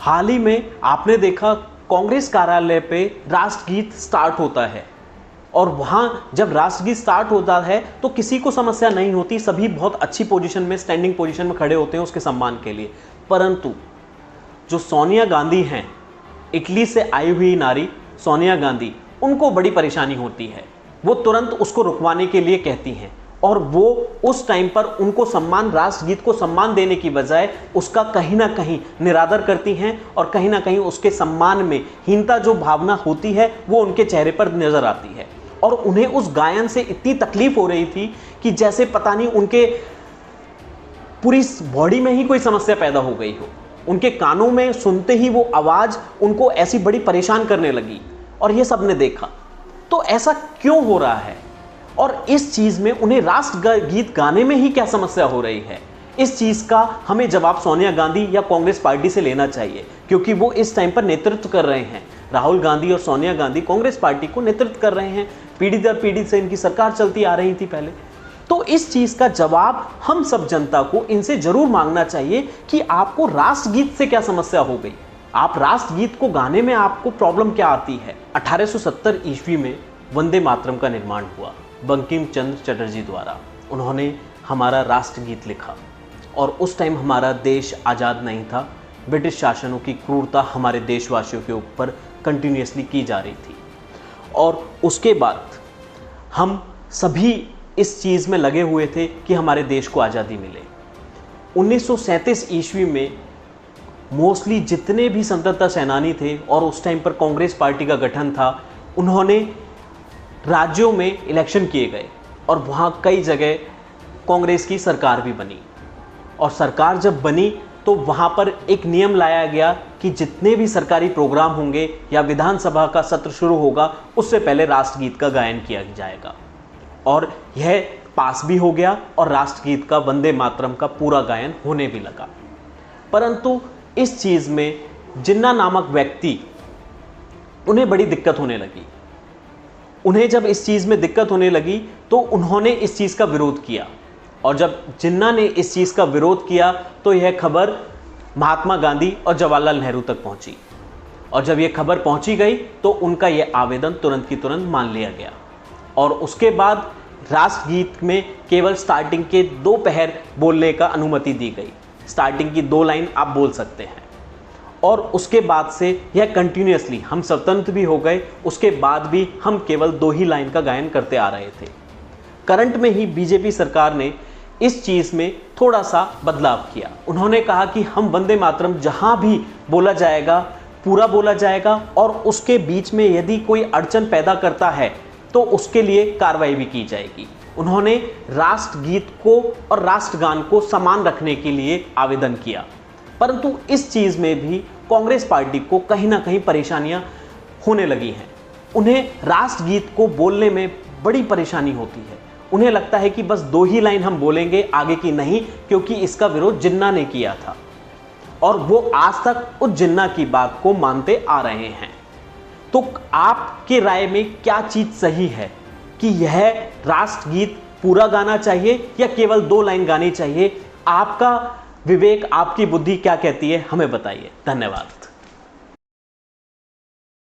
हाल ही में आपने देखा कांग्रेस कार्यालय पे राष्ट्रगीत स्टार्ट होता है और वहां जब राष्ट्रगीत स्टार्ट होता है तो किसी को समस्या नहीं होती, सभी बहुत अच्छी पोजीशन में, स्टैंडिंग पोजीशन में खड़े होते हैं उसके सम्मान के लिए। परंतु जो सोनिया गांधी हैं, इटली से आई हुई नारी सोनिया गांधी, उनको बड़ी परेशानी होती है। वो तुरंत उसको रुकवाने के लिए कहती हैं और वो उस टाइम पर उनको सम्मान, राष्ट्रगीत को सम्मान देने की बजाय उसका कहीं ना कहीं निरादर करती हैं और कहीं ना कहीं उसके सम्मान में हीनता जो भावना होती है वो उनके चेहरे पर नजर आती है। और उन्हें उस गायन से इतनी तकलीफ हो रही थी कि जैसे पता नहीं उनके पूरी बॉडी में ही कोई समस्या पैदा हो गई हो। उनके कानों में सुनते ही वो आवाज उनको ऐसी बड़ी परेशान करने लगी और ये सबने देखा। तो ऐसा क्यों हो रहा है और इस चीज में उन्हें राष्ट्रगीत गाने में ही क्या समस्या हो रही है? इस चीज का हमें जवाब सोनिया गांधी या कांग्रेस पार्टी से लेना चाहिए, क्योंकि वो इस टाइम पर नेतृत्व कर रहे हैं। राहुल गांधी और सोनिया गांधी कांग्रेस पार्टी को नेतृत्व कर रहे हैं। पीढ़ी दर पीढ़ी से इनकी सरकार चलती आ रही थी पहले। तो इस चीज का जवाब हम सब जनता को इनसे जरूर मांगना चाहिए कि आपको राष्ट्रगीत से क्या समस्या हो गई, आप राष्ट्रगीत को गाने में आपको प्रॉब्लम क्या आती है। 1870 ईस्वी में वंदे मातरम का निर्माण हुआ बंकिम चंद्र चटर्जी द्वारा। उन्होंने हमारा राष्ट्रगीत लिखा और उस टाइम हमारा देश आज़ाद नहीं था। ब्रिटिश शासनों की क्रूरता हमारे देशवासियों के ऊपर कंटिन्यूसली की जा रही थी और उसके बाद हम सभी इस चीज़ में लगे हुए थे कि हमारे देश को आज़ादी मिले। 1937 ईस्वी में मोस्टली जितने भी स्वतंत्रता सेनानी थे और उस टाइम पर कांग्रेस पार्टी का गठन था, उन्होंने राज्यों में इलेक्शन किए गए और वहाँ कई जगह कांग्रेस की सरकार भी बनी। और सरकार जब बनी तो वहाँ पर एक नियम लाया गया कि जितने भी सरकारी प्रोग्राम होंगे या विधानसभा का सत्र शुरू होगा उससे पहले राष्ट्रगीत का गायन किया जाएगा। और यह पास भी हो गया और राष्ट्रगीत का, वंदे मातरम का पूरा गायन होने भी लगा। परंतु इस चीज़ में जिन्ना नामक व्यक्ति, उन्हें बड़ी दिक्कत होने लगी। उन्हें जब इस चीज़ में दिक्कत होने लगी तो उन्होंने इस चीज़ का विरोध किया और जब जिन्ना ने इस चीज़ का विरोध किया तो यह खबर महात्मा गांधी और जवाहरलाल नेहरू तक पहुंची। और जब यह खबर पहुंची गई तो उनका यह आवेदन तुरंत की तुरंत मान लिया गया और उसके बाद राष्ट्रगीत में केवल स्टार्टिंग के 2 पहर बोलने का अनुमति दी गई। स्टार्टिंग की 2 लाइन आप बोल सकते हैं और उसके बाद से यह कंटिन्यूसली, हम स्वतंत्र भी हो गए, उसके बाद भी हम केवल 2 ही लाइन का गायन करते आ रहे थे। करंट में ही बीजेपी सरकार ने इस चीज़ में थोड़ा सा बदलाव किया। उन्होंने कहा कि हम वंदे मातरम जहां भी बोला जाएगा पूरा बोला जाएगा और उसके बीच में यदि कोई अड़चन पैदा करता है तो उसके लिए कार्रवाई भी की जाएगी। उन्होंने राष्ट्रगीत को और राष्ट्रगान को समान रखने के लिए आवेदन किया। परंतु इस चीज़ में भी कांग्रेस पार्टी को कहीं ना कहीं परेशानियां होने लगी हैं। उन्हें राष्ट्रगीत को बोलने में बड़ी परेशानी होती है। उन्हें लगता है कि बस 2 ही लाइन हम बोलेंगे, आगे की नहीं, क्योंकि इसका विरोध जिन्ना ने किया था और वो आज तक उस जिन्ना की बात को मानते आ रहे हैं। तो आपके राय में क्या चीज़ सही है कि यह राष्ट्रगीत पूरा गाना चाहिए या केवल 2 लाइन गानी चाहिए? आपका विवेक, आपकी बुद्धि क्या कहती है, हमें बताइए। धन्यवाद।